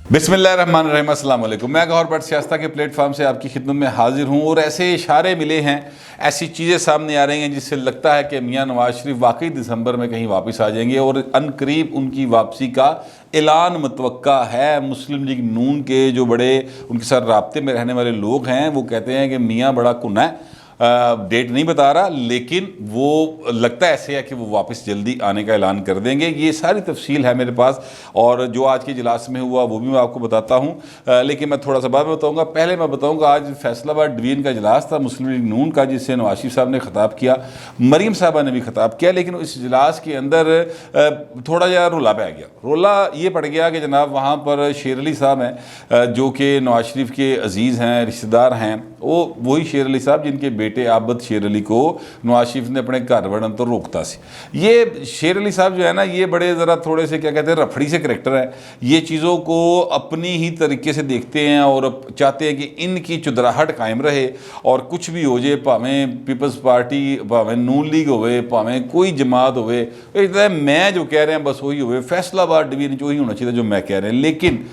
बिस्मिल्लाहिर्रहमानिर्रहीम, अस्सलाम वालेकुम। मैं गौहर भट्ट सियासत के प्लेटफॉर्म से आपकी खिदमत में हाजिर हूँ और ऐसे इशारे मिले हैं, ऐसी चीज़ें सामने आ रही हैं जिससे लगता है कि मियां नवाज शरीफ वाकई दिसंबर में कहीं वापस आ जाएंगे और अनकरीब उनकी वापसी का ऐलान मुतवक्का है। मुस्लिम लीग नून के जो बड़े उनके साथ राब्ते में रहने वाले लोग हैं वो कहते हैं कि मियां बड़ा कुन्ना है, डेट नहीं बता रहा, लेकिन वो लगता ऐसे है कि वो वापस जल्दी आने का ऐलान कर देंगे। ये सारी तफसील है मेरे पास और जो आज के इजलास में हुआ वो भी मैं आपको बताता हूँ, लेकिन मैं थोड़ा सा बाद में बताऊँगा। पहले मैं बताऊँगा आज फैसलाबाद डिवीज़न का इजलास था मुस्लिम लीग नून का, जिससे नवाज शरीफ साहब ने खिताब किया, मरीम साहबा ने भी खिताब किया, लेकिन इस इजलास के अंदर थोड़ा जरा रोला पै गया। रोला ये पड़ गया कि जनाब वहाँ पर शेर अली साहब हैं जो कि नवाज शरीफ के अजीज़ हैं, रिश्तेदार हैं, वो वही शेर अली साहब जिनके बेटे आबद शेर अली को नवाज शरीफ ने अपने घर बढ़न तो रोकता सी। ये शेर अली साहब जो है ना, ये बड़े ज़रा थोड़े से क्या कहते हैं रफड़ी से करैक्टर है। ये चीज़ों को अपनी ही तरीके से देखते हैं और चाहते हैं कि इनकी चुदराहट कायम रहे और कुछ भी हो जाए, भावें पीपल्स पार्टी, भावें नून लीग होवे, भावें कोई जमात होवे, मैं जो कह रहे हैं बस वही होवे, फैसलाबाद डिवीजन जो ही होना चाहिए जो मैं कह रहे हैं। लेकिन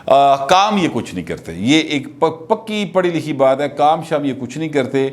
काम ये कुछ नहीं करते, ये एक पक्की पढ़ी लिखी बात है। काम शाम ये कुछ नहीं करते,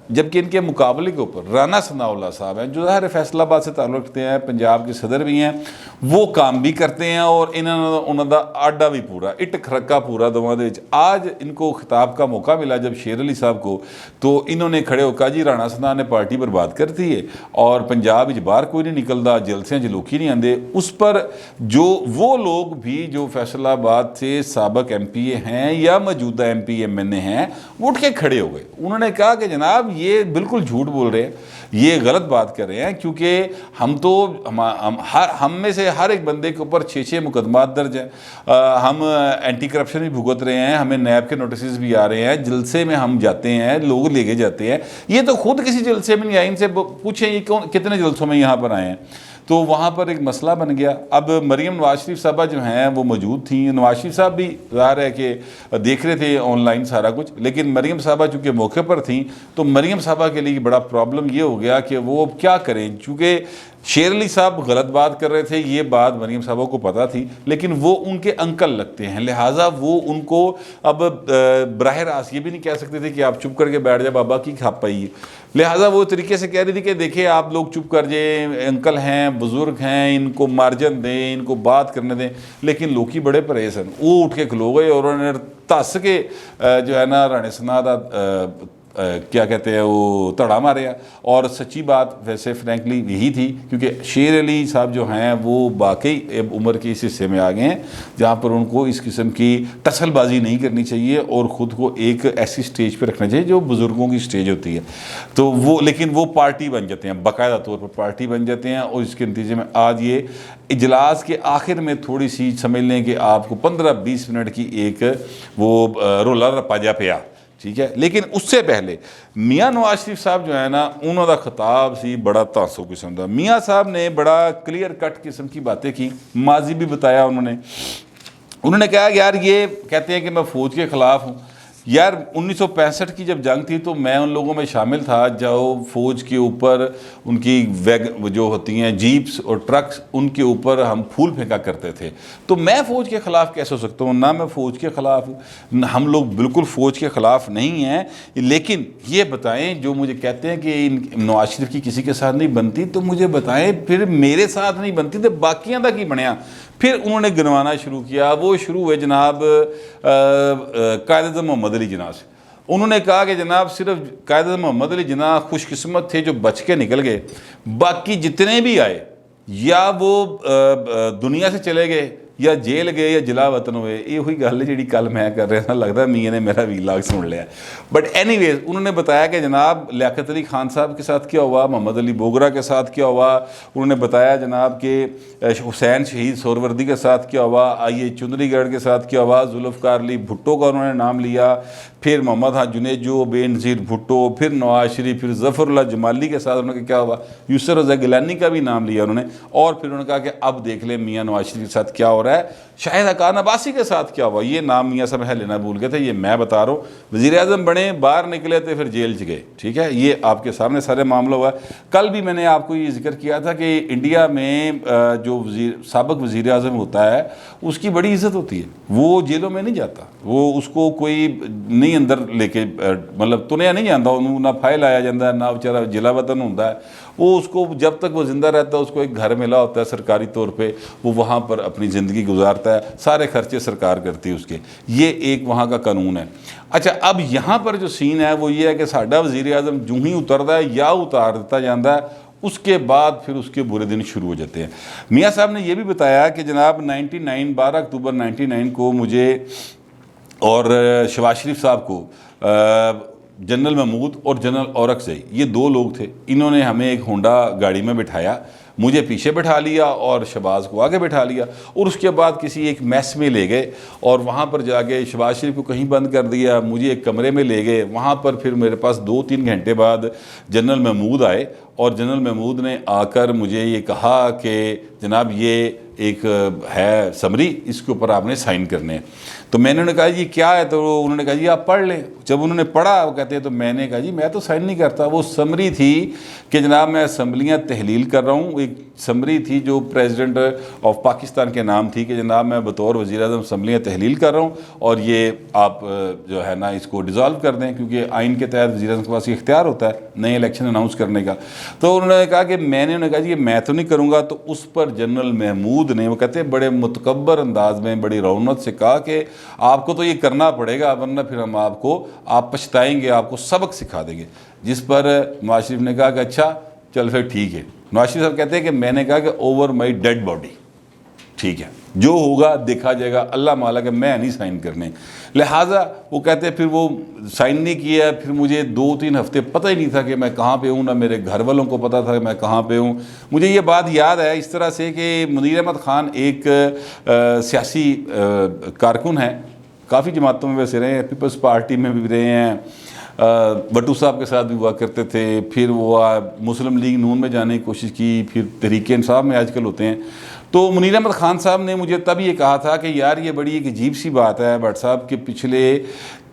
जबकि इनके मुकाबले के ऊपर राना सनाउल्लाह साहब हैं जो ज़ाहिर फैसलाबाद से ताल्लुक़ रखते हैं, पंजाब के सदर भी हैं, वो काम भी करते हैं और इन्होंने आडा भी पूरा इट खरक्का पूरा दोवां दे विच। आज इनको खिताब का मौका मिला जब शेर अली साहब को, तो इन्होंने खड़े होकर जी राना सना ने पार्टी बर्बाद कर दी है और पंजाब विच बाहर कोई नहीं निकलता, जलसे जलूकी नहीं आते। उस पर जो वो लोग भी जो फैसलाबाद से साबिक MPA हैं या मौजूदा MPA हैं, वो उठ के खड़े हो गए। उन्होंने कहा कि जनाब ये बिल्कुल झूठ बोल रहे हैं, ये गलत बात कर रहे हैं, क्योंकि हम में से हर एक बंदे के ऊपर 6 मुकदमात दर्ज हैं, हम एंटी करप्शन भी भुगत रहे हैं, हमें नैब के नोटिस भी आ रहे हैं, जलसे में हम जाते हैं, लोग लेके जाते हैं। ये तो खुद किसी जलसे में नहीं आए, इनसे पूछें ये कितने जलसों में यहाँ पर आए हैं। तो वहाँ पर एक मसला बन गया। अब मरीम नवाज शरीफ साहबा जो हैं वो मौजूद थी, नवाज शरीफ साहब भी ज़ाहिर है कि देख रहे थे ऑनलाइन सारा कुछ, लेकिन मरीम साहबा चूँकि मौके पर थी तो मरीम साहबा के लिए बड़ा प्रॉब्लम ये हो गया कि वो अब क्या करें, चूँकि शेर अली साहब गलत बात कर रहे थे, ये बात मरीम साहबा को पता थी, लेकिन वो उनके अंकल लगते हैं, लिहाजा वो उनको अब बराह रास्त ये भी नहीं कह सकते थे कि आप चुप करके बैठ जाए बाबा की खा पाइए। लिहाजा वो तरीके से कह रही थी कि देखिए आप लोग चुप कर जाए, अंकल हैं, बुज़ुर्ग हैं, इनको मार्जन दें, इनको बात करने दें। लेकिन लोग ही बड़े परहेज हैं, वो उठ के खलो गए और उन्होंने धस के जो है ना राणे सना का क्या कहते हैं वो धड़ा मारे। और सच्ची बात वैसे फ्रैंकली यही थी, क्योंकि शेर अली साहब जो हैं वो वाकई उम्र के इस हिस्से में आ गए हैं जहाँ पर उनको इस किस्म की टसलबाजी नहीं करनी चाहिए और ख़ुद को एक ऐसी स्टेज पर रखना चाहिए जो बुज़ुर्गों की स्टेज होती है। तो वो लेकिन वो पार्टी बन जाते हैं, बाकायदा तौर पर पार्टी बन जाते हैं और इसके नतीजे में आज ये इजलास के आखिर में थोड़ी सी समझ लें कि आपको 15-20 मिनट की एक वो रोला रपाजा पिया, ठीक है। लेकिन उससे पहले मियां नवाज शरीफ साहब जो है ना, उन्होंने खिताब सी बड़ा तासो किस्म का। मियां साहब ने बड़ा क्लियर कट किस्म की बातें की, माजी भी बताया उन्होंने कहा यार, ये कहते हैं कि मैं फ़ौज के ख़िलाफ़ हूँ। यार 1965 की जब जंग थी तो मैं उन लोगों में शामिल था जो फ़ौज के ऊपर उनकी वैग जो होती हैं जीप्स और ट्रक्स, उनके ऊपर हम फूल फेंका करते थे। तो मैं फ़ौज के ख़िलाफ़ कैसे हो सकता हूँ? ना मैं फ़ौज के ख़िलाफ़ हूँ, हम लोग बिल्कुल फ़ौज के ख़िलाफ़ नहीं हैं। लेकिन ये बताएं, जो मुझे कहते हैं कि इन नवाज शरीफ की किसी के साथ नहीं बनती, तो मुझे बताएं फिर मेरे साथ नहीं बनती तो बाकियां दा की बनया। फिर उन्होंने गिनवाना शुरू किया। वो शुरू हुए जनाब कायद मोहम्मद अली जिन्ना से। उन्होंने कहा कि जनाब सिर्फ कायद मोहम्मद अली जिन्ना खुशकिस्मत थे जो बच के निकल गए, बाकी जितने भी आए या वो दुनिया से चले गए या जेल गए या जिला वतन हुए। ये हुई गल जी कल मैं कर रहा था, लगता मियाँ ने मेरा वीलाग सुन लिया। बट एनीवेज उन्होंने बताया कि जनाब लियाकत अली खान साहब के साथ क्या हुआ, मोहम्मद अली बोगरा के साथ क्या हुआ। उन्होंने बताया जनाब के हुसैन शहीद सोहरवर्दी के साथ क्या हुआ, आइए चुंदरीगढ़ के साथ क्या हुआ, जुल्फ़िकार अली भुट्टो का उन्होंने नाम लिया, फिर मोहम्मद हाँ जुनेजो, बेनज़ीर भुट्टो, फिर नवाज शरीफ, फिर ज़फ़रुल्लाह जमाली के साथ उन्होंने क्या हुआ, यूसुफ रज़ा गिलानी का भी नाम लिया उन्होंने। और फिर उन्होंने कहा कि अब देख लें मियाँ नवाज शरीफ के साथ क्या हो रहा है। रहा है। शाहिद हक्कान अब्बासी के साथ क्या हुआ, ये नाम मियाँ साहब है लेना भूल गए थे, ये मैं बता रहा हूँ। वज़ीर आज़म बने, बाहर निकले थे, फिर जेल गए, ठीक है, ये आपके सामने सारे मामला हुआ। कल भी मैंने आपको ये जिक्र किया था कि इंडिया में जो साबिक़ वज़ीर आज़म होता है उसकी बड़ी इज़्ज़त होती है, वो जेलों में नहीं जाता, वो उसको कोई नहीं अंदर लेके मतलब तुनिया नहीं जाता, उन्होंने ना फाइल आया जाता है, ना बेचारा जिला वतन होता है, वो उसको जब तक वो ज़िंदा रहता है उसको एक घर मिला होता है सरकारी तौर पे, वो वहाँ पर अपनी ज़िंदगी गुजारता है, सारे खर्चे सरकार करती है उसके, ये एक वहाँ का कानून है। अच्छा, अब यहाँ पर जो सीन है वो ये है कि साडा वज़ीर आज़म जूँ ही उतरता है या उतार दिता जाता है, उसके बाद फिर उसके बुरे दिन शुरू हो जाते हैं। मियाँ साहब ने यह भी बताया कि जनाब 12 अक्टूबर 99 को मुझे और शहबाज शरीफ साहब को जनरल महमूद और जनरल औरकज़ई, ये दो लोग थे, इन्होंने हमें एक होंडा गाड़ी में बिठाया, मुझे पीछे बिठा लिया और शहबाज को आगे बिठा लिया, और उसके बाद किसी एक मैस में ले गए और वहाँ पर जाके शहबाज शरीफ को कहीं बंद कर दिया, मुझे एक कमरे में ले गए। वहाँ पर फिर मेरे पास 2-3 घंटे बाद जनरल महमूद आए और जनरल महमूद ने आकर मुझे ये कहा कि जनाब ये एक है समरी, इसके ऊपर आपने साइन करने हैं। तो मैंने उन्हें कहा जी क्या है, तो उन्होंने कहा जी आप पढ़ लें। जब उन्होंने पढ़ा वो कहते हैं, तो मैंने कहा जी मैं तो साइन नहीं करता। वो समरी थी कि जनाब मैं असम्बलियाँ तहलील कर रहा हूँ, एक समरी थी जो प्रेसिडेंट ऑफ पाकिस्तान के नाम थी कि जनाब मैं बतौर वज़ीर आज़म असम्बलियाँ तहलील कर रहा हूँ और ये आप जो है ना इसको डिज़ोल्व कर दें, क्योंकि आइन के तहत वज़ीर आज़म के पास ये इख्तियार होता है नए इलेक्शन अनाउंस करने का। तो उन्होंने कहा कि मैंने उन्हें कहा जी मैं तो नहीं करूँगा। तो उस पर जनरल महमूद ने, वो कहते हैं बड़े मुतकब्बर अंदाज में बड़ी रौनक से कहा कि आपको तो ये करना पड़ेगा, वरना फिर हम आप पछताएंगे, आपको सबक सिखा देंगे। जिस पर नवाज शरीफ ने कहा कि अच्छा चल फिर ठीक है। नवाज शरीफ साहब कहते हैं कि मैंने कहा कि ओवर माई डेड बॉडी, ठीक है जो होगा देखा जाएगा, अल्लाह माला के मैं नहीं साइन करने। लिहाजा वो कहते हैं फिर वो साइन नहीं किया। फिर मुझे 2-3 हफ्ते पता ही नहीं था कि मैं कहाँ पे हूँ, ना मेरे घर वालों को पता था कि मैं कहाँ पे हूँ। मुझे ये बात याद है इस तरह से कि मुनीर अहमद ख़ान एक सियासी कारकुन है, काफ़ी जमातों में वैसे रहे हैं, पीपल्स पार्टी में भी रहे हैं, भट्टू साहब के साथ भी हुआ करते थे, फिर वो मुस्लिम लीग नून में जाने की कोशिश की, फिर तहरीक इंसाफ में आजकल होते हैं। तो मुनीर अहमद ख़ान साहब ने मुझे तब ये कहा था कि यार ये बड़ी एक अजीब सी बात है भट्ट साहब कि पिछले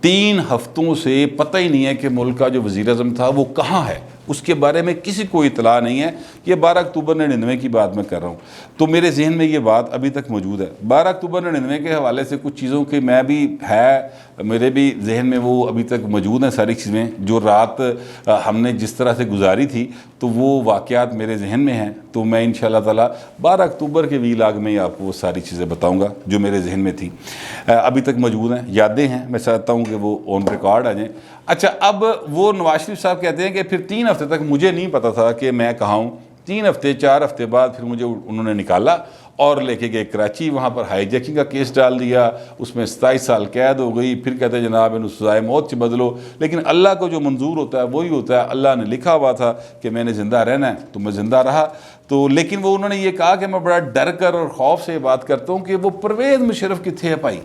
3 हफ्तों से पता ही नहीं है कि मुल्क का जो वज़ीर आज़म था वो कहाँ है, उसके बारे में किसी को इतला नहीं है। ये 12 अक्टूबर 99 की बात मैं कर रहा हूँ, तो मेरे जहन में ये बात अभी तक मौजूद है। 12 अक्टूबर 99 के हवाले से कुछ चीज़ों के मैं भी मेरे भी जहन में वो अभी तक मौजूद हैं सारी चीज़ें, जो रात हमने जिस तरह से गुजारी थी, तो वो वाक़यात मेरे जहन में हैं। तो मैं इंशाअल्लाह ताला 12 अक्टूबर के वीलाग में ही आपको वो सारी चीज़ें बताऊँगा जो मेरे जहन में थी, अभी तक मौजूद हैं, यादें हैं। मैं चाहता हूँ कि वो ऑन रिकॉर्ड आ जाएँ। अच्छा, अब वो नवाज शरीफ साहब कहते हैं कि फिर 3 हफ्ते तक मुझे नहीं पता था कि मैं कहाँ हूँ। 3 हफ्ते 4 हफ्ते बाद फिर मुझे उन्होंने निकाला और लेके गए कराची, वहाँ पर हाईजैकिंग का केस डाल दिया, उसमें 27 साल कैद हो गई। फिर कहते हैं जनाब इन सज़ाए मौत से बदलो, लेकिन अल्लाह को जो मंजूर होता है वही होता है। अल्लाह ने लिखा हुआ था कि मैंने ज़िंदा रहना है तो मैं ज़िंदा रहा। तो लेकिन वो उन्होंने ये कहा कि मैं बड़ा डर कर और खौफ से बात करता हूँ कि वो परवेज़ मुशर्रफ किथे है भाई,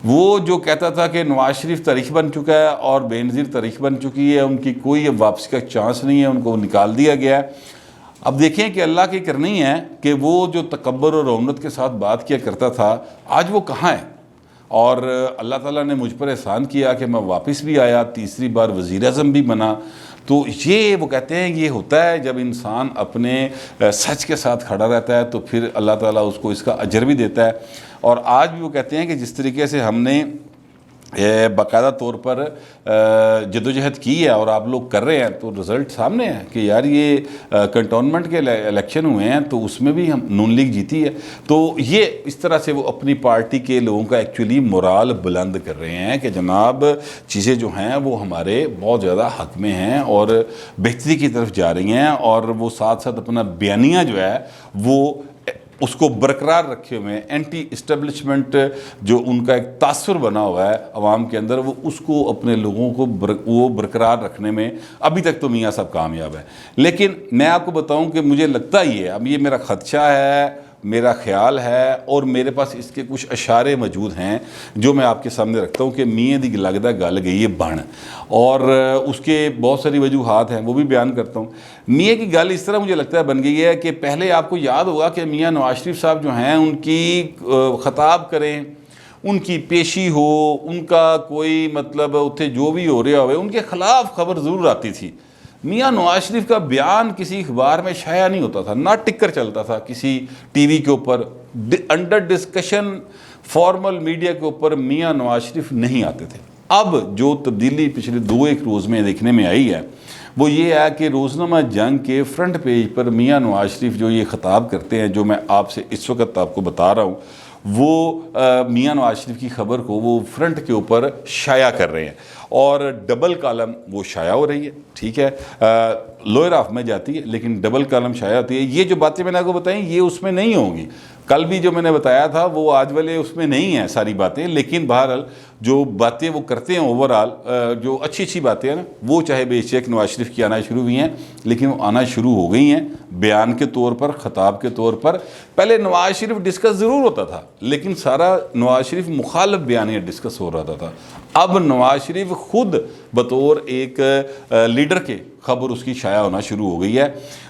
वो जो कहता था कि नवाज शरीफ तारीख बन चुका है और बेनज़ीर तारीख बन चुकी है, उनकी कोई वापसी का चांस नहीं है, उनको निकाल दिया गया है। अब देखें कि अल्लाह की करनी है कि वो जो तकब्बर और रौनक के साथ बात किया करता था, आज वो कहाँ है। और अल्लाह ताला ने मुझ पर एहसान किया कि मैं वापस भी आया, तीसरी बार वज़ीर आज़म भी बना। तो ये वो कहते हैं ये होता है जब इंसान अपने सच के साथ खड़ा रहता है, तो फिर अल्लाह ताला उसको इसका अजर भी देता है। और आज भी वो कहते हैं कि जिस तरीके से हमने बाकायदा तौर पर जदोजहद की है और आप लोग कर रहे हैं, तो रिज़ल्ट सामने है कि यार ये कंटोनमेंट के इलेक्शन हुए हैं तो उसमें भी हम नून लीग जीती है। तो ये इस तरह से वो अपनी पार्टी के लोगों का एक्चुअली मोराल बुलंद कर रहे हैं कि जनाब चीज़ें जो हैं वो हमारे बहुत ज़्यादा हक़ में हैं और बेहतरी की तरफ जा रही हैं। और वो साथ साथ अपना बयानिया जो है वो उसको बरकरार रखे हुए हैं। एंटी इस्टेब्लिशमेंट जो उनका एक तासुर बना हुआ है अवाम के अंदर, वो उसको अपने लोगों को वो बरकरार रखने में अभी तक तो मियाँ साहब कामयाब है। लेकिन मैं आपको बताऊं कि मुझे लगता ही है, अब ये मेरा खदशा है मेरा ख्याल है और मेरे पास इसके कुछ इशारे मौजूद हैं जो मैं आपके सामने रखता हूँ कि मियाँ दी लगदा गल गई है बन, और उसके बहुत सारी वजूहात हैं, वो भी बयान करता हूँ। मियाँ की गल इस तरह मुझे लगता है बन गई है कि पहले आपको याद होगा कि मियाँ नवाज शरीफ साहब जो हैं उनकी ख़ताब करें, उनकी पेशी हो, उनका कोई मतलब उत्थे जो भी हो रहा हो उनके ख़िलाफ़ खबर ज़रूर आती थी। मियाँ नवाज शरीफ का बयान किसी अखबार में शाया नहीं होता था, ना टिक कर चलता था किसी टीवी के ऊपर, अंडर डिस्कशन फॉर्मल मीडिया के ऊपर मियाँ नवाज शरीफ नहीं आते थे। अब जो तब्दीली पिछले 2-1 रोज़ में देखने में आई है वो ये है कि रोज़नामा जंग के फ्रंट पेज पर मियाँ नवाज शरीफ जो ये ख़िताब करते हैं, जो मैं आपसे इस वक्त आपको बता रहा हूँ, वो मियाँ नवाज शरीफ की ख़बर को वो फ्रंट के ऊपर शाया कर रहे हैं और डबल कॉलम वो शाया हो रही है। ठीक है, लोअर हाफ में जाती है लेकिन डबल कॉलम शाया होती है। ये जो बातें मैंने आपको बताई ये उसमें नहीं होंगी, कल भी जो मैंने बताया था वो आज वाले उसमें नहीं है सारी बातें, लेकिन बहरहाल जो बातें वो करते हैं ओवरऑल जो अच्छी अच्छी बातें हैं ना, वो चाहे बेशक नवाज शरीफ की आना शुरू हुई हैं, लेकिन वो आना शुरू हो गई हैं बयान के तौर पर, ख़ताब के तौर पर। पहले नवाज शरीफ डिस्कस ज़रूर होता था लेकिन सारा नवाज शरीफ मुखालफ बयानियाँ डिस्कस हो रहा था। अब नवाज शरीफ खुद बतौर एक लीडर के खबर उसकी शाया होना शुरू हो गई है।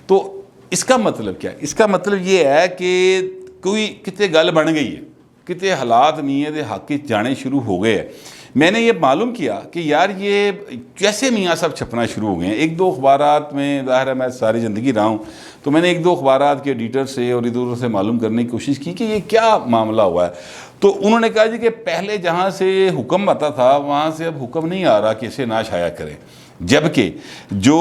तो इसका मतलब क्या है? इसका मतलब ये है कि कोई कितने गल बन गई है, कितने हालात मियाँ दे हक जाने शुरू हो गए हैं। मैंने ये मालूम किया कि यार ये कैसे मियाँ साहब छपना शुरू हो गए हैं। 1-2 अखबारात में, ज़ाहिर है मैं सारी ज़िंदगी रहा हूँ, तो मैंने 1-2 अखबारात के एडिटर से और इधर उधर से मालूम करने की कोशिश की कि ये क्या मामला हुआ है। तो उन्होंने कहा जी कि पहले जहाँ से हुक्म आता था वहाँ से अब हुक्म नहीं आ रहा कि इसे ना शाया करें, जबकि जो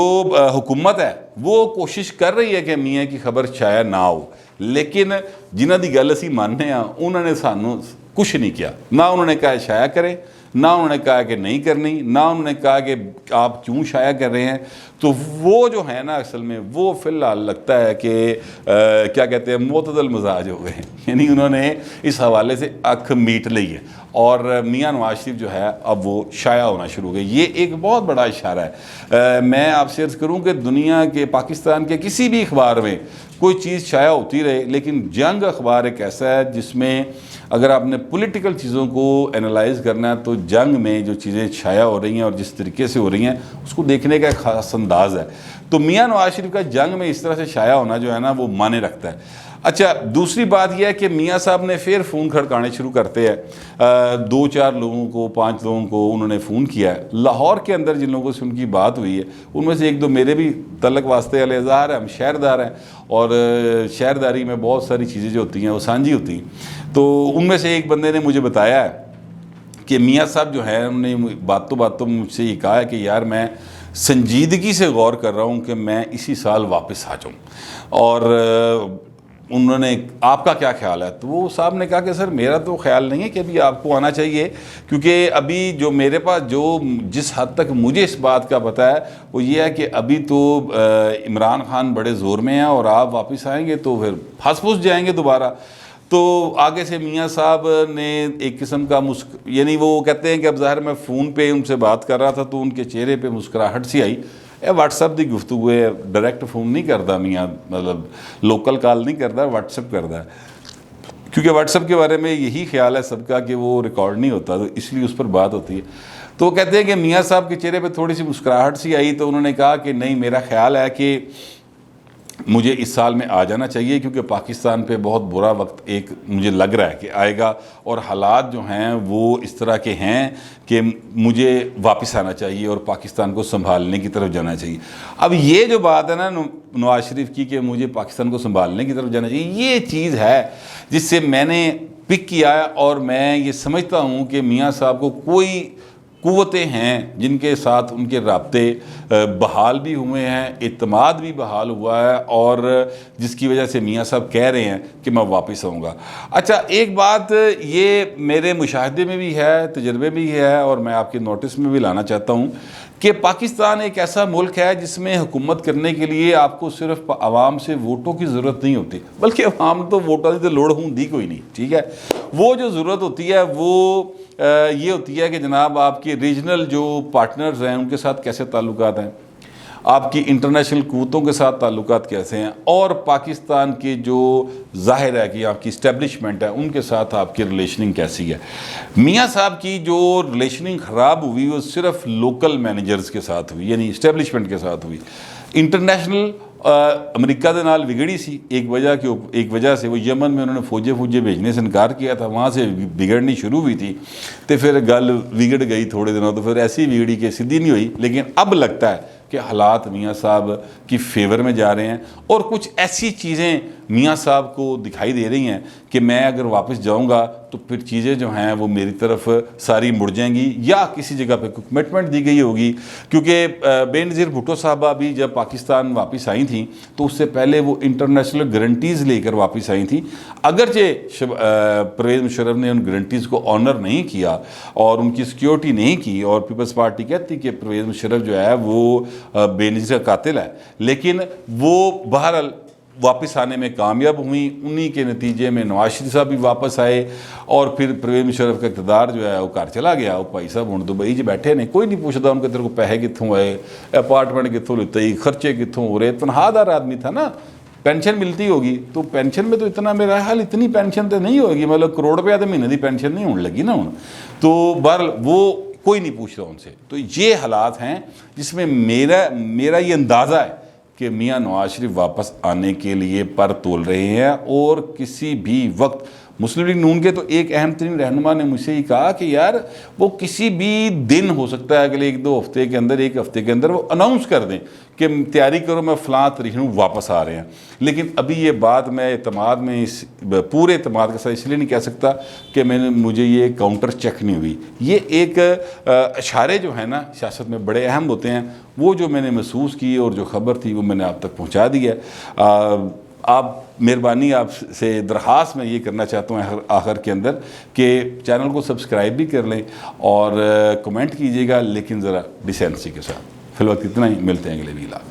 हुकूमत है वो कोशिश कर रही है कि मियाँ की खबर शाया ना हो, लेकिन जिन्हों की गल असी मानने उन्होंने सानू कुछ नहीं किया। ना उन्होंने कहा शाया करें, ना उन्होंने कहा कि नहीं करनी, ना उन्होंने कहा कि आप क्यों शाया कर रहे हैं। तो वो जो है ना असल में वो फ़िलहाल लगता है कि क्या कहते हैं मोतदल मजाज हो गए, यानी उन्होंने इस हवाले से अख मीट ली है और मियाँ नवाज शरीफ जो है अब वो शाया होना शुरू हो गई। ये एक बहुत बड़ा इशारा है। मैं आपसे अर्ज़ करूँ कि दुनिया के, पाकिस्तान के किसी भी अखबार में कोई चीज़ शाया होती रहे, लेकिन जंग अखबार एक ऐसा है जिसमें अगर आपने पॉलिटिकल चीज़ों को एनालाइज करना है तो जंग में जो चीज़ें शाया हो रही हैं और जिस तरीके से हो रही हैं उसको देखने का एक ख़ास अंदाज़ है। तो मियाँ नवाज शरीफ का जंग में इस तरह से शाया होना जो है ना वो माने रखता है। अच्छा, दूसरी बात यह है कि मियाँ साहब ने फिर फ़ोन खड़काने शुरू करते हैं। 2-4 लोगों को, 5 लोगों को उन्होंने फ़ोन किया है। लाहौर के अंदर जिन लोगों से उनकी बात हुई है उनमें से 1-2 मेरे भी तल्लक वास्ते वाले ज़ाहिर है हम शहरदार हैं और शहरदारी में बहुत सारी चीज़ें जो होती हैं वो साझी होती हैं। तो उनमें से एक बंदे ने मुझे बताया है कि मियाँ साहब जो है उन्होंने बातों मुझसे ये कहा है कि यार मैं संजीदगी से गौर कर रहा हूँ कि मैं इसी साल वापस आ जाऊँ, और उन्होंने आपका क्या ख्याल है? तो वो साहब ने कहा कि सर मेरा तो ख्याल नहीं है कि अभी आपको आना चाहिए, क्योंकि अभी जो मेरे पास जो जिस हद तक मुझे इस बात का पता है वो ये है कि अभी तो इमरान खान बड़े ज़ोर में हैं और आप वापस आएंगे तो फिर फंस जाएंगे दोबारा। तो आगे से मियाँ साहब ने एक किस्म का यानी वो कहते हैं कि अब ज़ाहिर मैं फ़ोन पे उनसे बात कर रहा था तो उनके चेहरे पे मुस्कुराहट सी आई। व्हाट्सएप की गुफ्तगू है, डायरैक्ट फ़ोन नहीं करता मियाँ, मतलब लोकल कॉल नहीं करता, व्हाट्सएप करता है, क्योंकि व्हाट्सएप के बारे में यही ख्याल है सबका कि वो रिकॉर्ड नहीं होता तो इसलिए उस पर बात होती है। तो वो कहते हैं कि मियाँ साहब के चेहरे पे थोड़ी सी मुस्कुराहट सी आई, तो उन्होंने कहा कि नहीं, मेरा ख्याल है कि मुझे इस साल में आ जाना चाहिए, क्योंकि पाकिस्तान पे बहुत बुरा वक्त एक मुझे लग रहा है कि आएगा और हालात जो हैं वो इस तरह के हैं कि मुझे वापस आना चाहिए और पाकिस्तान को संभालने की तरफ जाना चाहिए। अब ये जो बात है ना नवाज शरीफ की कि मुझे पाकिस्तान को संभालने की तरफ जाना चाहिए, ये चीज़ है जिससे मैंने पिक किया है और मैं ये समझता हूँ कि मियाँ साहब को कोई कुव्वतें हैं जिनके साथ उनके राब्ते बहाल भी हुए हैं, इत्मीनान भी बहाल हुआ है, और जिसकी वजह से मियाँ साहब कह रहे हैं कि मैं वापस आऊँगा। अच्छा, एक बात ये मेरे मुशाहदे में भी है, तजर्बे भी है, और मैं आपके नोटिस में भी लाना चाहता हूँ कि पाकिस्तान एक ऐसा मुल्क है जिसमें हुकूमत करने के लिए आपको सिर्फ आवाम से वोटों की ज़रूरत नहीं होती, बल्कि आवाम तो वोटों की तो लोड़ होती कोई नहीं। ठीक है, वो जो ज़रूरत होती है वो ये होती है कि जनाब आपके रीजनल जो पार्टनर्स हैं उनके साथ कैसे ताल्लुकात हैं, आपकी इंटरनेशनल कुव्वतों के साथ ताल्लुकात कैसे हैं, और पाकिस्तान के जो ज़ाहिर है कि आपकी इस्टेब्लिशमेंट है उनके साथ आपकी रिलेशनिंग कैसी है। मियाँ साहब की जो रिलेशनिंग ख़राब हुई वो सिर्फ लोकल मैनेजर्स के साथ हुई, यानी इस्टेब्लिशमेंट के साथ हुई। इंटरनेशनल अमेरिका के नाल बिगड़ी सी एक वजह से वो यमन में उन्होंने फौजे भेजने से इनकार किया था, वहाँ से बिगड़नी शुरू हुई थी, तो फिर गल बिगड़ गई थोड़े दिनों, तो फिर ऐसी बिगड़ी कि सीधी नहीं हुई। लेकिन अब लगता है कि हालात मियाँ साहब की फेवर में जा रहे हैं और कुछ ऐसी चीज़ें मियाँ साहब को दिखाई दे रही हैं कि मैं अगर वापस जाऊंगा तो फिर चीज़ें जो हैं वो मेरी तरफ सारी मुड़ जाएंगी, या किसी जगह पे कमिटमेंट दी गई होगी। क्योंकि बेनज़ीर भुट्टो साहबा भी जब पाकिस्तान वापस आई थी तो उससे पहले वो इंटरनेशनल गारंटीज़ लेकर वापस आई थी। अगरचे परवेज़ मुशर्रफ ने उन गारंटीज़ को ऑनर नहीं किया और उनकी सिक्योरिटी नहीं की, और पीपल्स पार्टी कहती कि परवेज़ मुशर्रफ जो है वो बेनज़ीर का कातिल है, लेकिन वो बहरहाल वापस आने में कामयाब हुई। उन्हीं के नतीजे में नवाज शरीफ साहब भी वापस आए और फिर परवेज़ मुशर्रफ का इक़्तिदार जो है वो घर चला गया। वो भाई साहब हुण दुबई च बैठे ने, कोई नहीं पूछता उनके तेरे को पैसे कितों आए, अपार्टमेंट कितों लिते, खर्चे कितों हो रहे। तनख्वाहदार आदमी था ना, पेंशन मिलती होगी तो पेंशन में तो इतना, मेरा ख्याल इतनी पेंशन तो नहीं होगी, मतलब करोड़ रुपया तो महीने की पेंशन नहीं होने लगी ना हूँ। तो बहरहाल वो कोई नहीं पूछ रहा उनसे। तो ये हालात हैं जिसमें मेरा ये अंदाज़ा है कि मियाँ नवाज शरीफ वापस आने के लिए पर तोल रहे हैं, और किसी भी वक्त मुस्लिम लीग नून के तो एक अहम तरीन रहनुमा ने मुझसे ही कहा कि यार वो किसी भी दिन हो सकता है अगले 1-2 हफ्ते के अंदर, 1 हफ्ते के अंदर वो अनाउंस कर दें कि तैयारी करो मैं फ़लाँ तारीख में वापस आ रहे हैं। लेकिन अभी ये बात मैं एतमाद में इस पूरे एतमाद के साथ इसलिए नहीं कह सकता कि मुझे ये काउंटर चेक नहीं हुई। ये एक इशारे जो है ना सियासत में बड़े अहम होते हैं, वो जो मैंने महसूस की और जो ख़बर थी वो मैंने आप तक पहुँचा दी है। आप मेहरबानी आपसे दरख्वास्त मैं ये करना चाहता हूँ आखिर के अंदर कि चैनल को सब्सक्राइब भी कर लें और कमेंट कीजिएगा, लेकिन ज़रा डिसेंसी के साथ। फिलहाल इतना ही, मिलते हैं अगले वीडियो।